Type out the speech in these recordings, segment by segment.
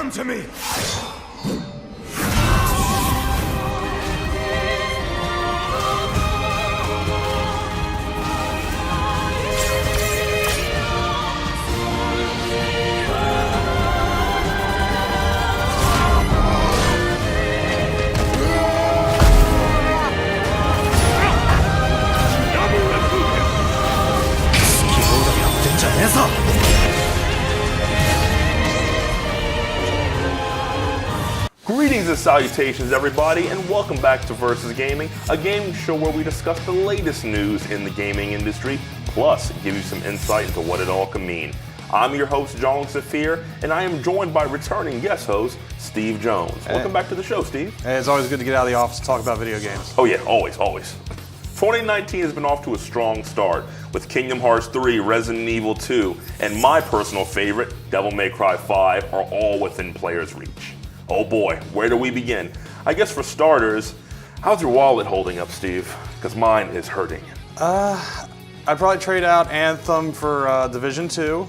Come to me! Greetings and salutations, everybody, and welcome back to Versus Gaming, a gaming show where we discuss the latest news in the gaming industry, plus give you some insight into what it all can mean. I'm your host, Jean-Luque Zephir, and I am joined by returning guest host, Steve Jones. Hey. Welcome back to the show, Steve. Hey, it's always good to get out of the office and talk about video games. Oh yeah, always. 2019 has been off to a strong start with Kingdom Hearts 3, Resident Evil 2, and my personal favorite, Devil May Cry 5, are all within players' reach. Oh boy, where do we begin? I guess for starters, how's your wallet holding up, Steve? Because mine is hurting. I'd probably trade out Anthem for Division 2,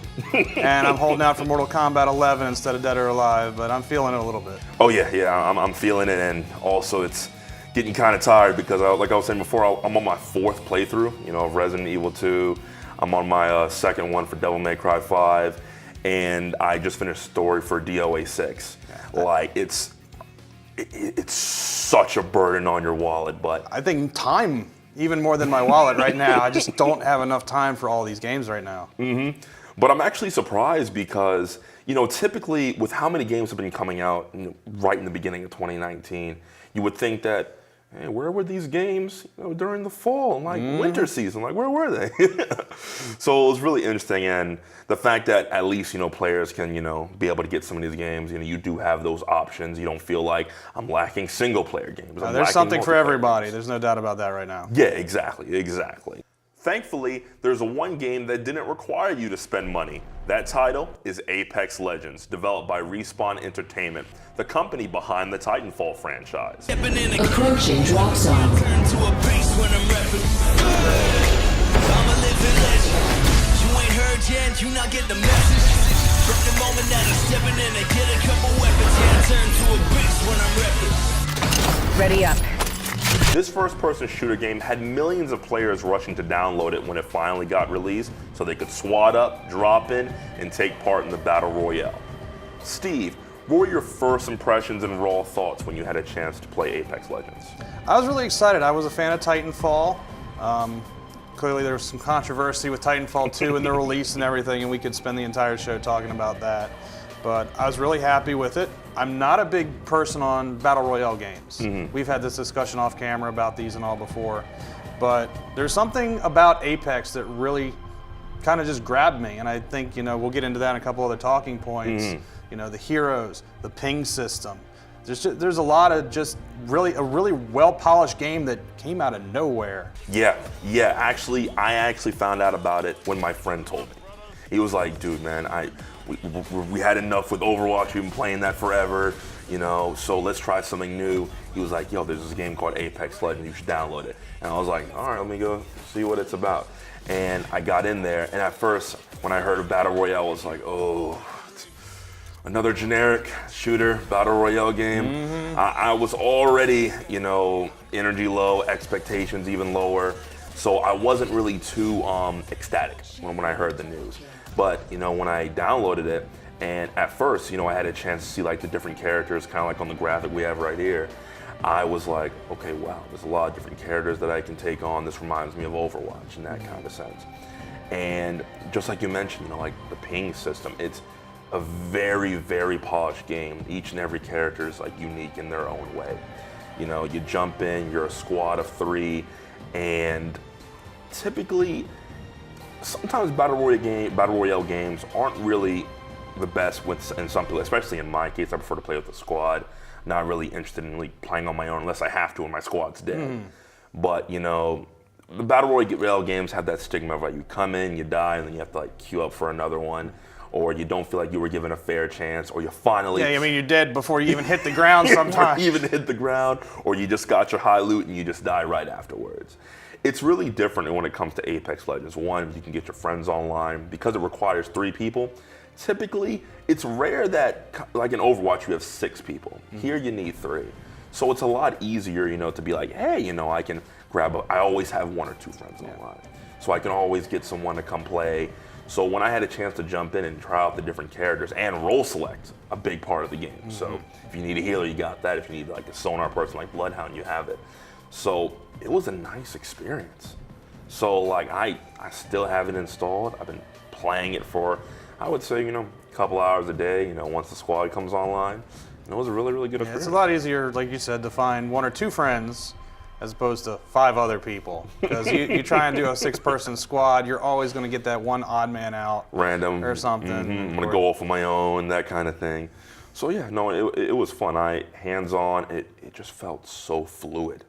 and I'm holding out for Mortal Kombat 11 instead of Dead or Alive, but I'm feeling it a little bit. Oh yeah, I'm feeling it, and also it's getting kind of tired because, like I was saying before, I'm on my fourth playthrough, of Resident Evil 2. I'm on my second one for Devil May Cry 5, and I just finished story for DOA 6. Like, it's such a burden on your wallet, but I think time, even more than my wallet right now. I just don't have enough time for all these games right now. Mm-hmm. But I'm actually surprised because, typically with how many games have been coming out right in the beginning of 2019, you would think that, hey, where were these games during the fall and winter season? Like, where were they? So it was really interesting, and the fact that at least players can be able to get some of these games. You do have those options. You don't feel like I'm lacking single player games. There's something for everybody. There's no doubt about that right now. Yeah, exactly. Thankfully, there's one game that didn't require you to spend money. That title is Apex Legends, developed by Respawn Entertainment, the company behind the Titanfall franchise. Approaching drop zone. Ready up. This first-person shooter game had millions of players rushing to download it when it finally got released so they could swat up, drop in, and take part in the Battle Royale. Steve, what were your first impressions and raw thoughts when you had a chance to play Apex Legends? I was really excited. I was a fan of Titanfall. Clearly there was some controversy with Titanfall 2 and the release and everything, and we could spend the entire show talking about that. But I was really happy with it. I'm not a big person on Battle Royale games. Mm-hmm. We've had this discussion off camera about these and all before. But there's something about Apex that really kind of just grabbed me. And I think, we'll get into that in a couple other talking points. Mm-hmm. The heroes, the ping system. There's a lot of just a really well-polished game that came out of nowhere. Yeah. Actually, I actually found out about it when my friend told me. He was like, dude, man, we had enough with Overwatch. We've been playing that forever, so let's try something new. He was like, yo, there's this game called Apex Legends. You should download it. And I was like, all right, let me go see what it's about. And I got in there, and at first, when I heard of Battle Royale, I was like, oh, another generic shooter, Battle Royale game. Mm-hmm. I was already, energy low, expectations even lower. So I wasn't really too ecstatic when I heard the news. But, when I downloaded it, and at first, I had a chance to see like the different characters, kind of like on the graphic we have right here. I was like, okay, wow, there's a lot of different characters that I can take on. This reminds me of Overwatch in that kind of sense. And just like you mentioned, like the ping system, it's a very, very polished game. Each and every character is like unique in their own way. You jump in, you're a squad of 3, and typically, sometimes Battle Royale games aren't really the best in some people, especially in my case. I prefer to play with a squad. Not really interested in playing on my own unless I have to and my squad's dead. But, the Battle Royale games have that stigma of you come in, you die, and then you have to queue up for another one. Or you don't feel like you were given a fair chance, or you finally... Yeah, you're dead before you even hit the ground sometimes. Or you even hit the ground, or you just got your high loot and you just die right afterwards. It's really different when it comes to Apex Legends. One, you can get your friends online. Because it requires 3 people, typically it's rare that, like in Overwatch, you have 6 people. Here you need 3. So it's a lot easier, to be like, hey, I can I always have 1 or 2 friends online. So I can always get someone to come play. So when I had a chance to jump in and try out the different characters and role select, a big part of the game. So if you need a healer, you got that. If you need like a sonar person like Bloodhound, you have it. So it was a nice experience. So like I still have it installed. I've been playing it for, I would say, a couple hours a day, once the squad comes online. And it was a really, really good experience. It's a lot easier, like you said, to find 1 or 2 friends as opposed to 5 other people. Because you try and do a 6-person squad, you're always going to get that one odd man out. Random. Or something. I'm going to go off on my own, that kind of thing. So yeah, no, it was fun. Hands-on, it just felt so fluid.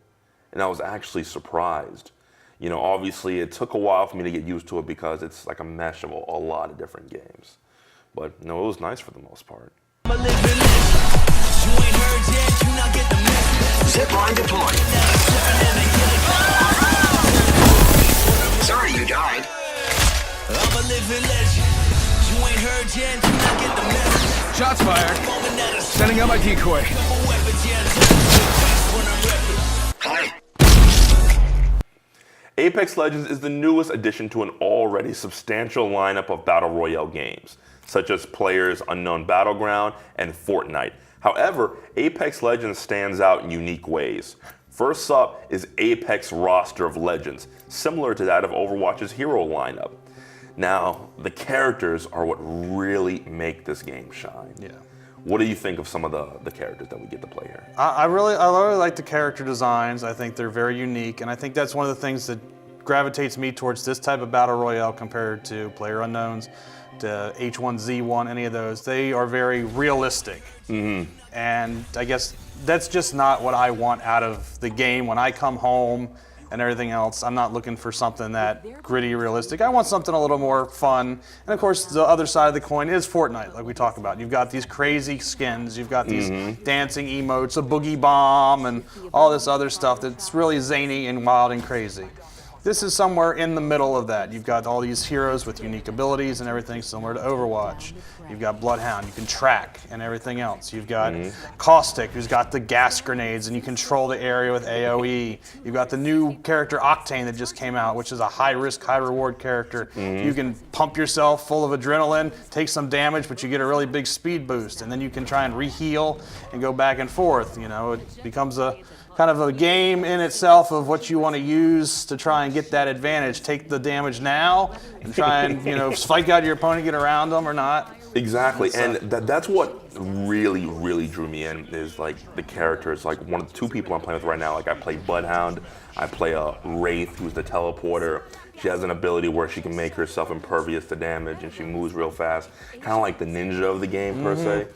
And I was actually surprised. Obviously it took a while for me to get used to it because it's like a mesh of a lot of different games. But it was nice for the most part. Zipline deployed. Sorry you died. I'm a living legend. You ain't heard yet, you not get the message. Shots fired. Sending out my decoy. Hi. Apex Legends is the newest addition to an already substantial lineup of Battle Royale games, such as PlayerUnknown's Battleground and Fortnite. However, Apex Legends stands out in unique ways. First up is Apex roster of legends, similar to that of Overwatch's hero lineup. Now, the characters are what really make this game shine. Yeah. What do you think of some of the characters that we get to play here? I really like the character designs. I think they're very unique, and I think that's one of the things that gravitates me towards this type of Battle Royale compared to PlayerUnknown's, to H1Z1, any of those. They are very realistic. And I guess that's just not what I want out of the game when I come home and everything else. I'm not looking for something that gritty, realistic. I want something a little more fun. And of course, the other side of the coin is Fortnite, like we talked about. You've got these crazy skins, you've got these dancing emotes, a boogie bomb, and all this other stuff that's really zany and wild and crazy. This is somewhere in the middle of that. You've got all these heroes with unique abilities and everything similar to Overwatch. You've got Bloodhound, you can track and everything else. You've got Caustic, who's got the gas grenades and you control the area with AoE. You've got the new character Octane that just came out, which is a high-risk, high-reward character. You can pump yourself full of adrenaline, take some damage, but you get a really big speed boost, and then you can try and re-heal and go back and forth. It becomes a kind of a game in itself of what you want to use to try and get that advantage. Take the damage now and try and spike out your opponent, get around them or not. Exactly, and that's what really, really drew me in is like the characters. Like one of the 2 people I'm playing with right now, like I play Bloodhound, I play a Wraith who's the teleporter. She has an ability where she can make herself impervious to damage and she moves real fast, kind of like the ninja of the game per se.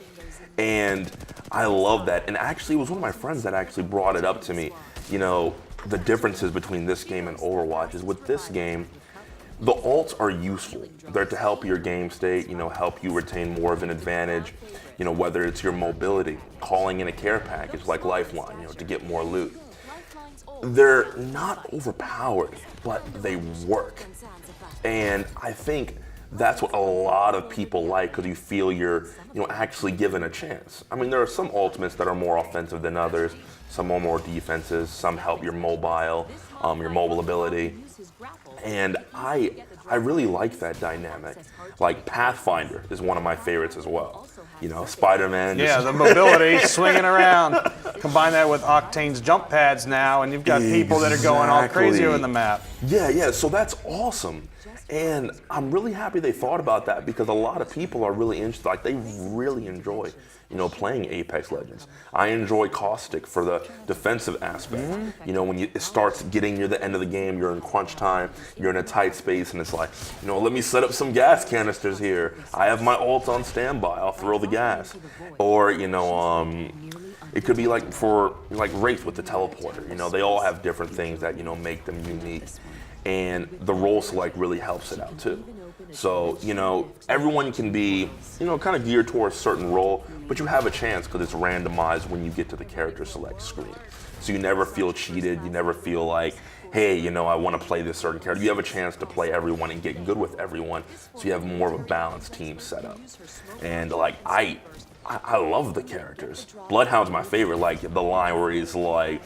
And I love that. And actually, it was one of my friends that actually brought it up to me. The differences between this game and Overwatch is with this game, the ults are useful. They're to help your game state, help you retain more of an advantage. Whether it's your mobility, calling in a care package like Lifeline, to get more loot. They're not overpowered, but they work. And I think that's what a lot of people like because you feel you're actually given a chance. I mean, there are some ultimates that are more offensive than others. Some are more defenses. Some help your mobile ability. And I really like that dynamic. Like Pathfinder is one of my favorites as well. Spider-Man. Yeah, the mobility, swinging around. Combine that with Octane's jump pads now, and you've got people that are going all crazy on the map. Yeah, so that's awesome. And I'm really happy they thought about that because a lot of people are really interested. Like, they really enjoy, playing Apex Legends. I enjoy Caustic for the defensive aspect. When it starts getting near the end of the game, you're in crunch time, you're in a tight space, and it's like, let me set up some gas canisters here. I have my ult on standby. I'll throw the gas. Or, it could be like for Wraith with the teleporter. They all have different things that, make them unique. And the role select really helps it out too. So, everyone can be, kind of geared towards a certain role, but you have a chance because it's randomized when you get to the character select screen. So you never feel cheated, you never feel like hey, I want to play this certain character. You have a chance to play everyone and get good with everyone, so you have more of a balanced team setup. And like I love the characters. Bloodhound's my favorite. Like the line where he's like,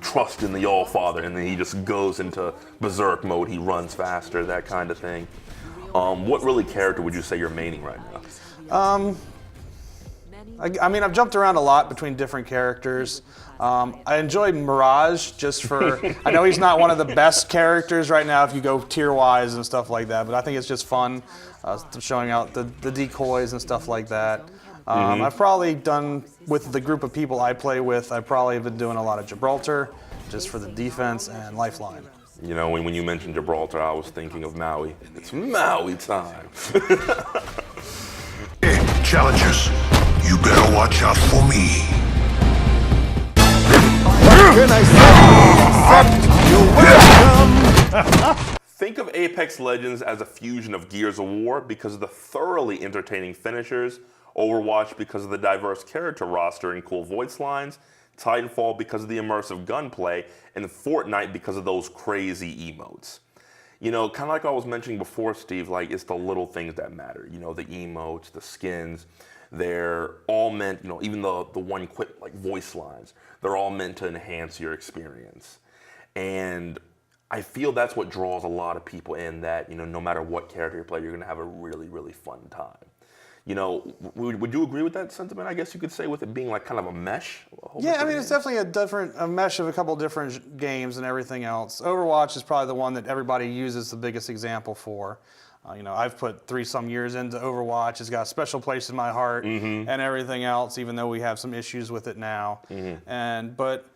trust in the All-Father, and then he just goes into berserk mode. He runs faster, that kind of thing. What really character would you say you're maining right now? I mean, I've jumped around a lot between different characters. I enjoy Mirage just for, I know he's not one of the best characters right now if you go tier-wise and stuff like that, but I think it's just fun showing out the decoys and stuff like that. I've probably done, with the group of people I play with, I've probably been doing a lot of Gibraltar just for the defense and lifeline. When you mentioned Gibraltar, I was thinking of Maui. It's Maui time. Hey, challengers, you better watch out for me. Think of Apex Legends as a fusion of Gears of War because of the thoroughly entertaining finishers, Overwatch because of the diverse character roster and cool voice lines, Titanfall because of the immersive gunplay, and Fortnite because of those crazy emotes. Kind of like I was mentioning before, Steve, like it's the little things that matter. The emotes, the skins, they're all meant, even the one quick like voice lines, they're all meant to enhance your experience. And I feel that's what draws a lot of people in, that, no matter what character you play, you're going to have a really, really fun time. Would you agree with that sentiment, I guess you could say, with it being like kind of a mesh? Yeah, I mean, it's definitely a mesh of a couple different games and everything else. Overwatch is probably the one that everybody uses the biggest example for. I've put 3-some years into Overwatch. It's got a special place in my heart and everything else, even though we have some issues with it now. But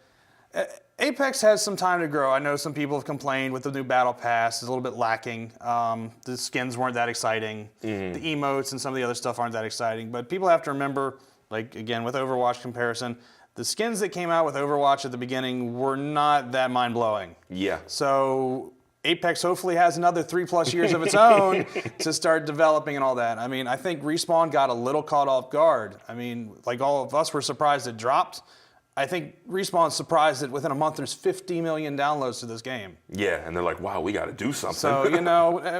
Apex has some time to grow. I know some people have complained with the new Battle Pass. It's a little bit lacking. The skins weren't that exciting. The emotes and some of the other stuff aren't that exciting. But people have to remember, like, again, with Overwatch comparison, the skins that came out with Overwatch at the beginning were not that mind-blowing. Yeah. So Apex hopefully has another 3+ years of its own to start developing and all that. I mean, I think Respawn got a little caught off guard. I mean, like all of us were surprised it dropped. I think Respawn's surprised that within a month there's 50 million downloads to this game. Yeah, and they're like, wow, we got to do something. So,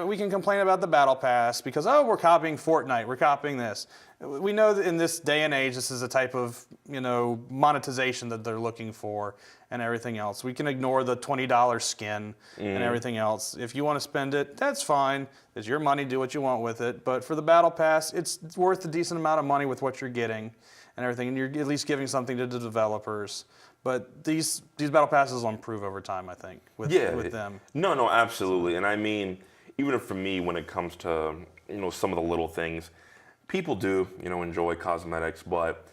we can complain about the Battle Pass because, we're copying Fortnite, we're copying this. We know that in this day and age, this is a type of, monetization that they're looking for and everything else. We can ignore the $20 skin and everything else. If you want to spend it, that's fine. It's your money, do what you want with it. But for the Battle Pass, it's worth a decent amount of money with what you're getting and everything, and you're at least giving something to the developers. But these Battle Passes will improve over time, I think, with them. No, absolutely. And I mean, even for me, when it comes to, some of the little things, people do, enjoy cosmetics, but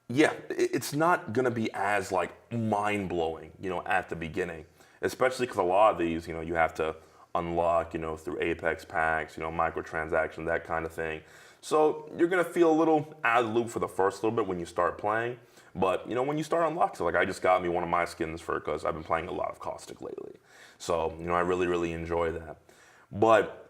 yeah, it's not going to be as like mind-blowing, at the beginning, especially because a lot of these, you have to unlock, through Apex packs, microtransactions, that kind of thing. So you're going to feel a little out of the loop for the first little bit when you start playing. But, when you start unlocking, like I just got me one of my skins because I've been playing a lot of Caustic lately. So, I really, really enjoy that. But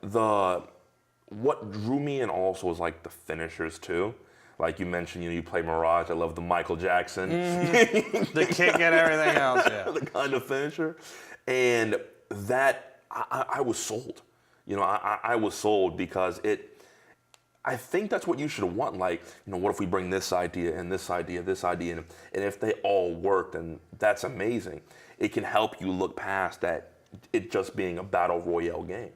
what drew me in also was like the finishers too. Like you mentioned, you play Mirage. I love the Michael Jackson. The kick and everything else, yeah. The kind of finisher. And that, I was sold. I was sold because I think that's what you should want. Like, what if we bring this idea and this idea, and if they all work, then that's amazing. It can help you look past that, it just being a Battle Royale game.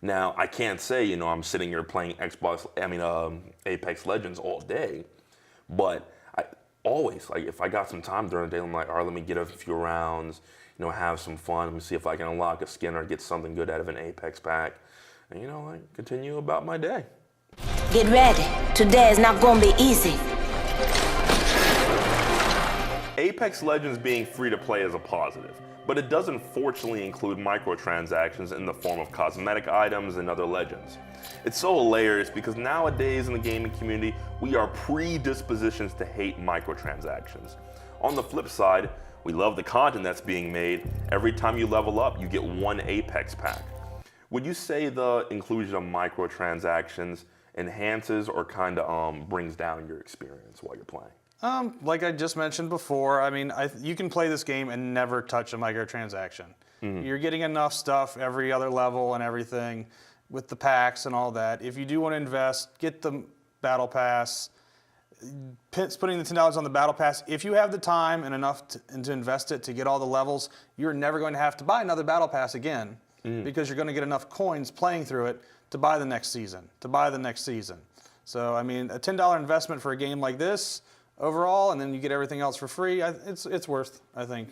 Now, I can't say, I'm sitting here playing Apex Legends all day, but I always, like, if I got some time during the day, I'm like, all right, let me get a few rounds, have some fun, let me see if I can unlock a skin or get something good out of an Apex pack, and, continue about my day. Get ready. Today is not gonna be easy. Apex Legends being free to play is a positive, but it does unfortunately include microtransactions in the form of cosmetic items and other legends. It's so hilarious because nowadays in the gaming community, we are predispositions to hate microtransactions. On the flip side, we love the content that's being made. Every time you level up, you get one Apex pack. Would you say the inclusion of microtransactions enhances or kind of brings down your experience while you're playing? Like I just mentioned before, I mean, you can play this game and never touch a microtransaction. You're getting enough stuff every other level and everything with the packs and all that. If you do want to invest, get the Battle Pass. Putting the $10 on the Battle Pass, if you have the time and enough to invest it to get all the levels, you're never going to have to buy another Battle Pass again because you're going to get enough coins playing through it to buy the next season, So, I mean, a $10 investment for a game like this overall, and then you get everything else for free, it's worth, I think,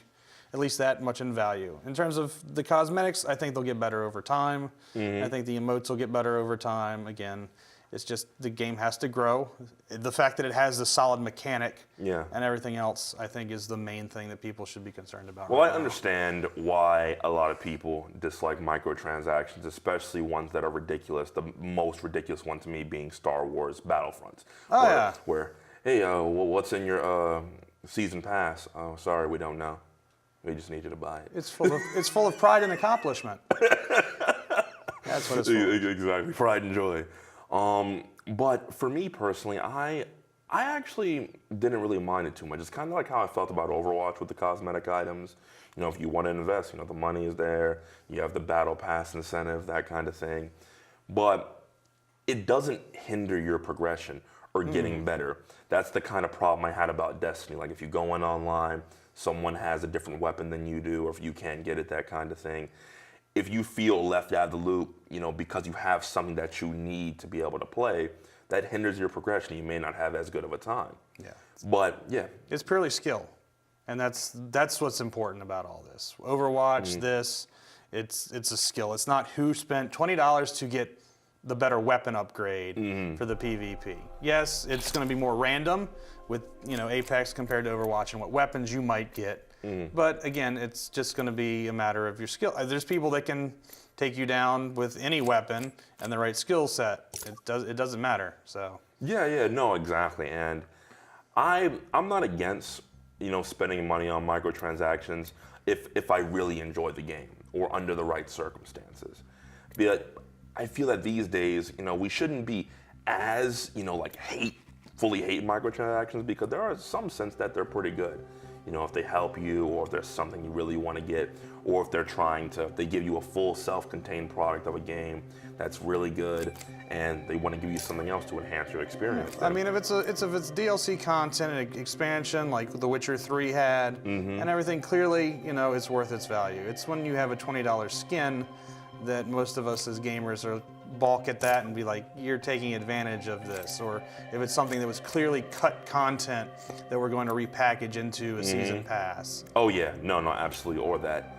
at least that much in value. In terms of the cosmetics, I think they'll get better over time. I think the emotes will get better over time. Again, it's just the game has to grow. The fact that it has the solid mechanic and everything else, I think, is the main thing that people should be concerned about. Well, I understand why a lot of people dislike microtransactions, especially ones that are ridiculous. The most ridiculous one to me being Star Wars Battlefronts. Where, hey, what's in your season pass? Oh, sorry, we don't know. We just need you to buy it. It's full of pride and accomplishment. That's what it's for. Exactly, pride and joy. But for me personally, I actually didn't really mind it too much. It's kind of like how I felt about Overwatch with the cosmetic items. You know, if you want to invest, the money is there. You have the Battle Pass incentive, that kind of thing. But it doesn't hinder your progression or getting better. That's the kind of problem I had about Destiny. Like if you go in online, someone has a different weapon than you do, or if you can't get it, that kind of thing. If you feel left out of the loop, because you have something that you need to be able to play, that hinders your progression. You may not have as good of a time. Yeah. But yeah. It's purely skill. And that's what's important about all this. Overwatch, it's a skill. It's not who spent $20 to get the better weapon upgrade for the PvP. Yes, it's going to be more random with, Apex compared to Overwatch and what weapons you might get. But again, it's just going to be a matter of your skill. There's people that can take you down with any weapon and the right skill set. It doesn't matter. So no, exactly. And I'm not against spending money on microtransactions if I really enjoy the game or under the right circumstances. But I feel that these days, we shouldn't be as fully hate microtransactions, because there are some sense that they're pretty good. If they help you, or if there's something you really want to get, or if they give you a full self-contained product of a game that's really good, and they want to give you something else to enhance your experience. I mean, if it's DLC content and expansion like The Witcher 3 had, and everything, clearly, it's worth its value. It's when you have a $20 skin that most of us as gamers are balk at that and be like, you're taking advantage of this. Or if it's something that was clearly cut content that we're going to repackage into a season pass. Oh yeah, no, absolutely. Or that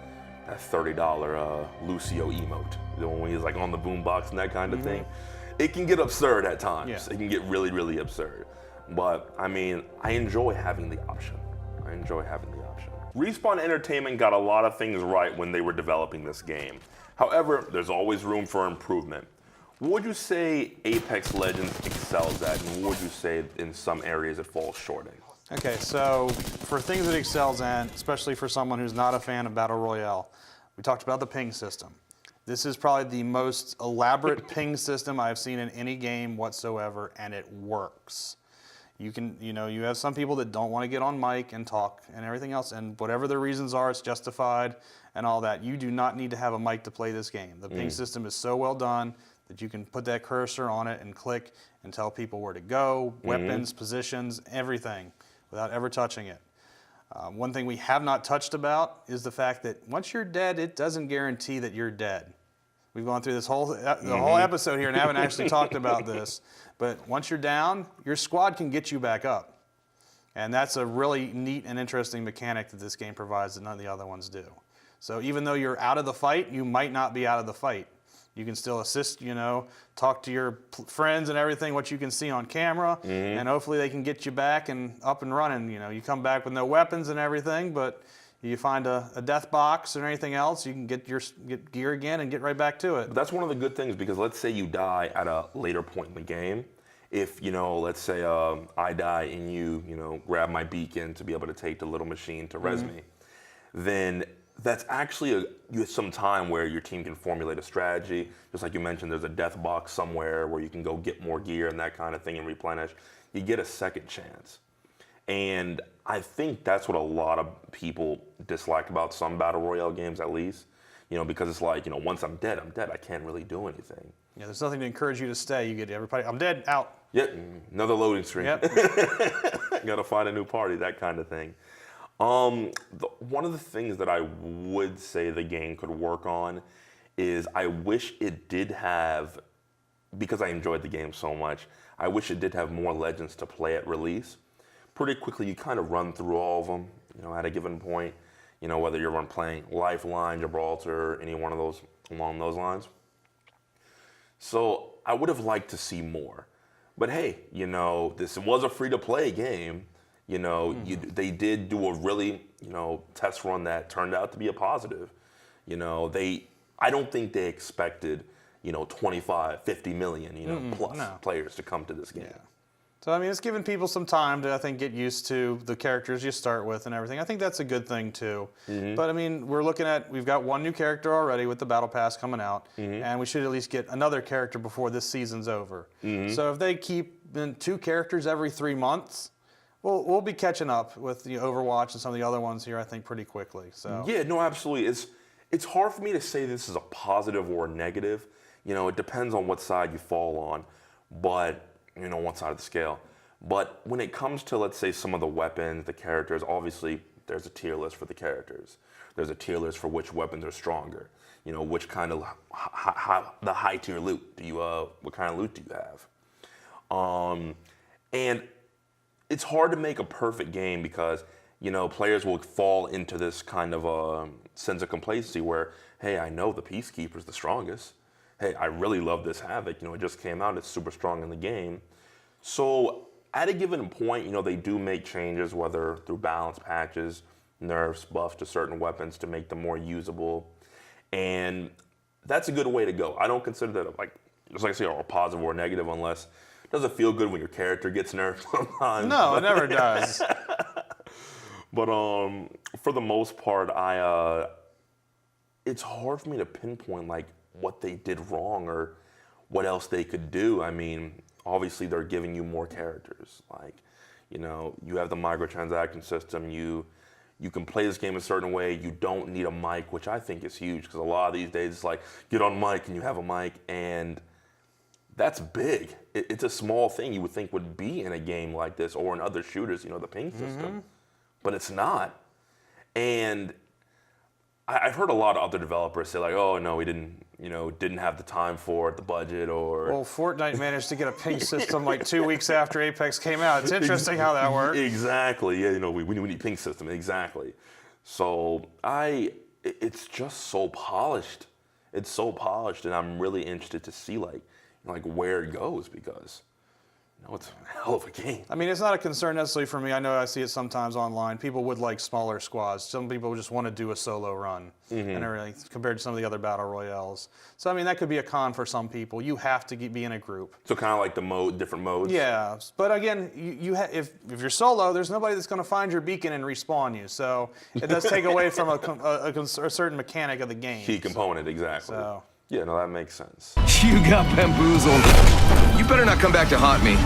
$30 Lucio emote, when he's on the boombox and that kind of thing. It can get absurd at times. Yeah. It can get really, really absurd. But I mean, I enjoy having the option. Respawn Entertainment got a lot of things right when they were developing this game. However, there's always room for improvement. What would you say Apex Legends excels at, and what would you say in some areas it falls short in? Okay, so for things it excels at, especially for someone who's not a fan of Battle Royale, we talked about the ping system. This is probably the most elaborate ping system I've seen in any game whatsoever, and it works. You have some people that don't want to get on mic and talk and everything else, and whatever their reasons are, it's justified and all that. You do not need to have a mic to play this game. The ping system is so well done that you can put that cursor on it and click and tell people where to go, weapons, positions, everything, without ever touching it. One thing we have not touched about is the fact that once you're dead, it doesn't guarantee that you're dead. We've gone through this whole episode here and haven't actually talked about this. But once you're down, your squad can get you back up. And that's a really neat and interesting mechanic that this game provides that none of the other ones do. So even though you're out of the fight, you might not be out of the fight. You can still assist, talk to your friends and everything, what you can see on camera, and hopefully they can get you back and up and running. You come back with no weapons and everything, but you find a death box or anything else, you can get gear again and get right back to it. But that's one of the good things, because let's say you die at a later point in the game. If, let's say I die and you grab my beacon to be able to take the little machine to res me, then that's actually you have some time where your team can formulate a strategy. Just like you mentioned, there's a death box somewhere where you can go get more gear and that kind of thing and replenish. You get a second chance. And I think that's what a lot of people dislike about some Battle Royale games, at least, because it's like, once I'm dead, I can't really do anything. Yeah, there's nothing to encourage you to stay. You get everybody, I'm dead, out. Yep, another loading screen. Yep. Gotta find a new party, that kind of thing. One of the things that I would say the game could work on is I wish it did have, because I enjoyed the game so much, I wish it did have more legends to play at release. Pretty quickly, you kind of run through all of them, at a given point, whether you're playing Lifeline, Gibraltar, any one of those along those lines. So I would have liked to see more. But hey, this was a free-to-play game. They did do a really, test run that turned out to be a positive. I don't think they expected, 25, 50 million, plus players to come to this game. Yeah. So, it's giving people some time to, I think, get used to the characters you start with and everything. I think that's a good thing, too. But, we've got one new character already with the Battle Pass coming out, and we should at least get another character before this season's over. So if they keep 2 characters every 3 months, we'll be catching up with the Overwatch and some of the other ones here, I think, pretty quickly. So yeah, no, absolutely. It's hard for me to say this is a positive or a negative. It depends on what side you fall on, but one side of the scale. But when it comes to, let's say, some of the weapons, the characters, obviously there's a tier list for the characters. There's a tier list for which weapons are stronger. Which kind of the high tier loot what kind of loot do you have? And it's hard to make a perfect game because, players will fall into this kind of sense of complacency where, hey, I know the Peacekeeper's the strongest. Hey, I really love this Havoc. It just came out. It's super strong in the game. So at a given point, they do make changes, whether through balance patches, nerfs, buffs to certain weapons to make them more usable. And that's a good way to go. I don't consider that, just like I say, a positive or negative unless it doesn't feel good when your character gets nerfed sometimes. No, it never does. But for the most part, it's hard for me to pinpoint what they did wrong or what else they could do. Obviously they're giving you more characters. You have the microtransaction system. You can play this game a certain way. You don't need a mic, which I think is huge because a lot of these days it's like, get on mic and you have a mic, and that's big. It's a small thing you would think would be in a game like this or in other shooters, the ping system. But it's not. And I've heard a lot of other developers say oh no, we didn't have the time for it, the budget, or. Well, Fortnite managed to get a ping system 2 weeks after Apex came out. It's interesting how that worked. Exactly. Yeah, we need ping system. Exactly. So it's just so polished. It's so polished, and I'm really interested to see where it goes because. It's a hell of a game. It's not a concern necessarily for me. I know I see it sometimes online. People would like smaller squads. Some people just want to do a solo run and everything compared to some of the other Battle Royales. So, that could be a con for some people. You have to be in a group. So kind of like the different modes? Yeah. But again, if you're solo, there's nobody that's going to find your beacon and respawn you. So it does take away from a certain mechanic of the game. Key component, exactly. So. Yeah, no, that makes sense. You got bamboozled. You better not come back to haunt me.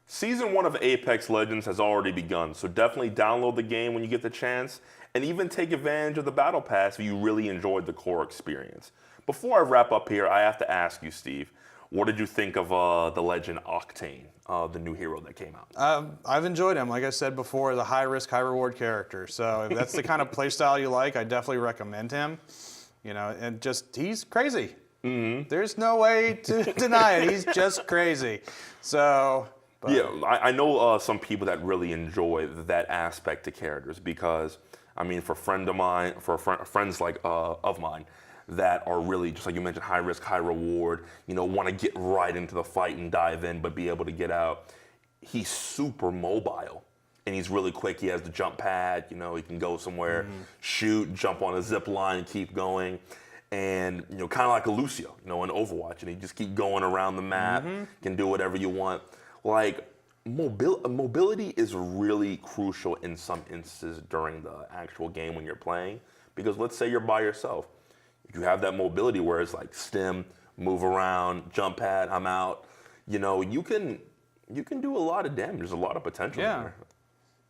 Season 1 of Apex Legends has already begun, so definitely download the game when you get the chance, and even take advantage of the Battle Pass if you really enjoyed the core experience. Before I wrap up here, I have to ask you, Steve, what did you think of the legend Octane, the new hero that came out? I've enjoyed him. Like I said before, the high-risk, high-reward character. So if that's the kind of playstyle you like, I definitely recommend him. And he's crazy. There's no way to deny it. He's just crazy. So. But. Yeah, I know some people that really enjoy that aspect to characters because, for friends of mine of mine that are really, just like you mentioned, high risk, high reward, want to get right into the fight and dive in but be able to get out. He's super mobile. And he's really quick. He has the jump pad. He can go somewhere, shoot, jump on a zip line, and keep going. And kind of like a Lucio, in Overwatch, and he just keep going around the map. Can do whatever you want. Mobility is really crucial in some instances during the actual game when you're playing. Because let's say you're by yourself, you have that mobility where it's like stim, move around, jump pad, I'm out. You can do a lot of damage. There's a lot of potential there.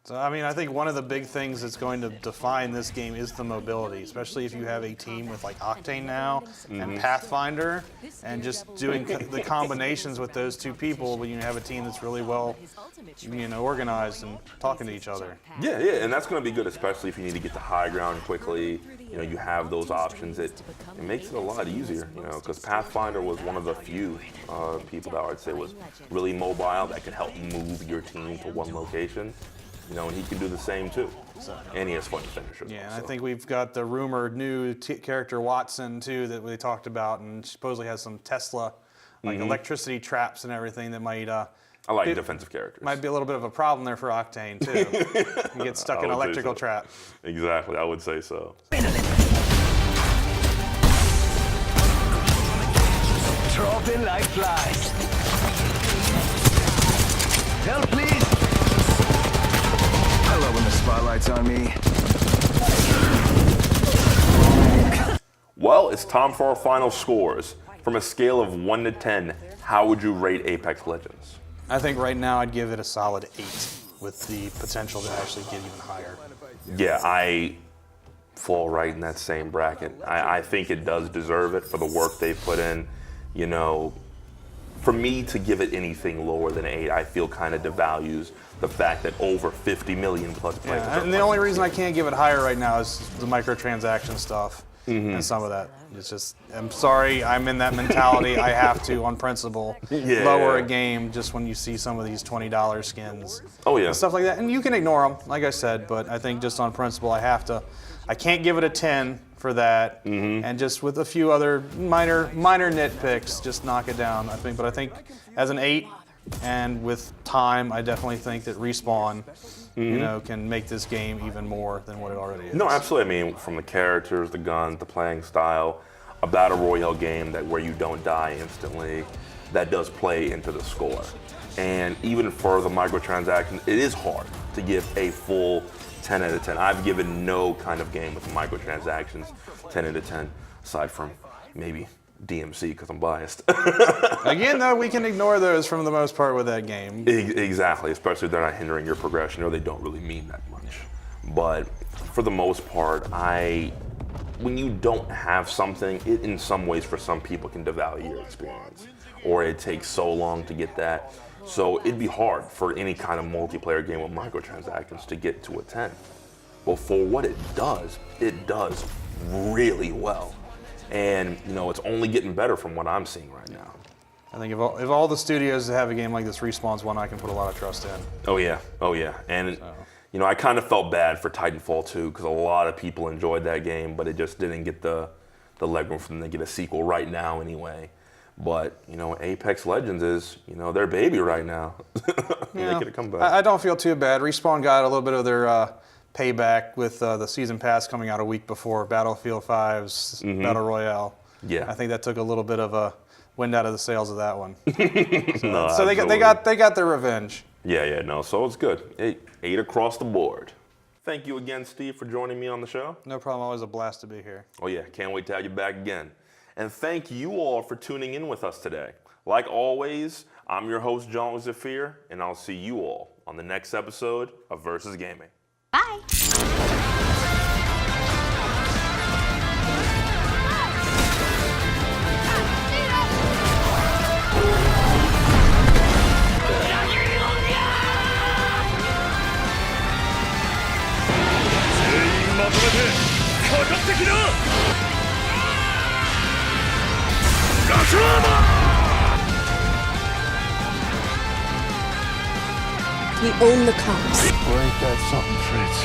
So, I mean, I think one of the big things that's going to define this game is the mobility, especially if you have a team with like Octane now and Pathfinder, and just doing the combinations with those two people when you have a team that's really well, organized and talking to each other. Yeah, and that's going to be good, especially if you need to get to high ground quickly. You have those options. It makes it a lot easier, because Pathfinder was one of the few people that I'd say was really mobile that could help move your team to one location. And he can do the same too. And he has fun finishers. Yeah, and I think we've got the rumored new character Watson too that we talked about, and supposedly has some Tesla, like electricity traps and everything that might. I like defensive characters. Might be a little bit of a problem there for Octane too. You get stuck in an electrical trap. Exactly, I would say so. Dropping like flies. Help, please. I love when the spotlight's on me. Well, it's time for our final scores. From a scale of 1 to 10, how would you rate Apex Legends? I think right now I'd give it a solid 8, with the potential to actually get even higher. Yeah, I fall right in that same bracket. I think it does deserve it for the work they've put in. For me to give it anything lower than 8, I feel kind of devalues the fact that over 50 million plus players. Yeah, and the only reason I can't give it higher right now is the microtransaction stuff and some of that. It's just, I'm sorry, I'm in that mentality. I have to, on principle, lower a game just when you see some of these $20 skins. Oh yeah. And stuff like that. And you can ignore them, like I said, but I think just on principle, I can't give it a 10 for that, and just with a few other minor nitpicks, just knock it down. But I think as an 8, and with time, I definitely think that Respawn, can make this game even more than what it already is. No, absolutely. I mean, from the characters, the guns, the playing style, a Battle Royale game where you don't die instantly, that does play into the score. And even for the microtransactions, it is hard to give a full 10 out of 10. I've given no kind of game with microtransactions 10 out of 10, aside from maybe DMC, because I'm biased. Again, though, we can ignore those for the most part with that game. Exactly, especially if they're not hindering your progression or they don't really mean that much. But for the most part, when you don't have something, it in some ways for some people can devalue your experience, or it takes so long to get that. So it'd be hard for any kind of multiplayer game with microtransactions to get to a 10. But for what it does really well. And, it's only getting better from what I'm seeing right now. I think if all the studios that have a game like this, Respawn's one I can put a lot of trust in. Oh yeah. And, I kind of felt bad for Titanfall 2 because a lot of people enjoyed that game, but it just didn't get the legroom for them to get a sequel right now anyway. But, Apex Legends is, their baby right now. Making a comeback. I don't feel too bad. Respawn got a little bit of their payback with the season pass coming out a week before Battlefield 5's Battle Royale. Yeah. I think that took a little bit of a wind out of the sails of that one. No, so they got their revenge. Yeah, so it's good. 8 across the board. Thank you again, Steve, for joining me on the show. No problem. Always a blast to be here. Oh yeah, can't wait to have you back again. And thank you all for tuning in with us today. Like always, I'm your host, Jean-Luque Zephir, and I'll see you all on the next episode of Versus Gaming. Bye. We own the comms. Ain't that something, Fritz?